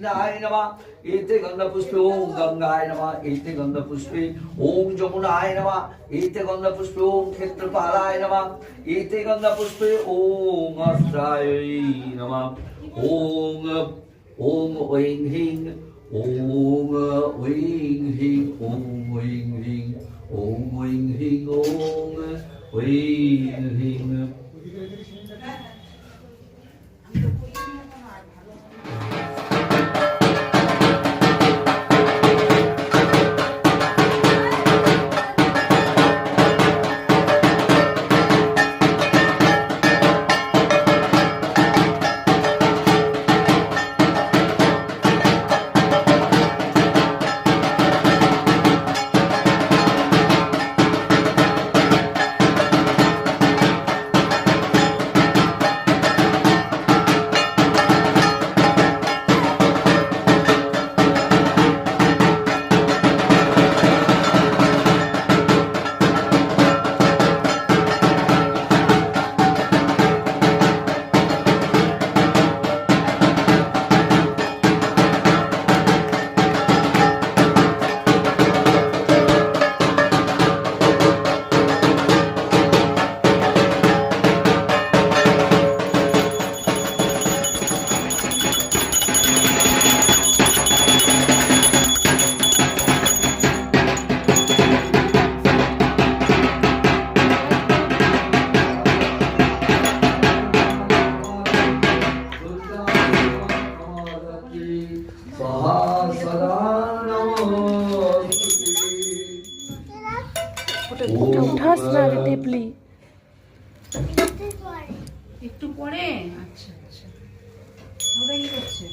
गोविंदाय नमः। एते गंधपुष्पे ओम गंगाय नमः। एते गंधपुष्पे ओम जमुनाय नमः। एते गंधपुष्पे ओम क्षेत्रपालाय नमः। एते गंधपुष्पे ओम अस्त्राय नमः। ओम ओम ऐं ह्रीं ओम ऐं ह्रीं ओम ऐं ह्रीं ओम ऐं ह्रीं ओम ऐं ह्रीं। উঠাস না রে টেপলি একটু পরে। আচ্ছা আচ্ছা, ওরা কি করছে?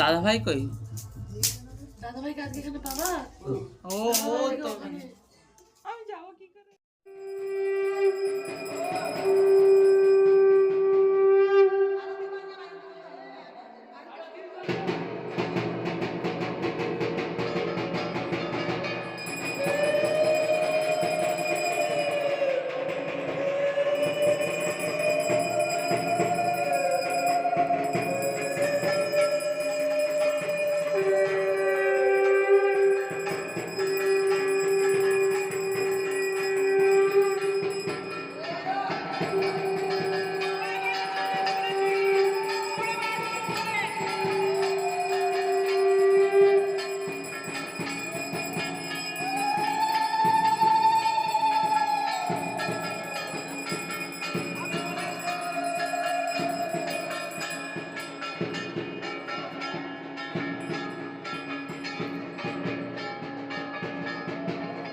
দাদা ভাই কই? দাদা ভাই কালকে এখানে পাবা? ও তো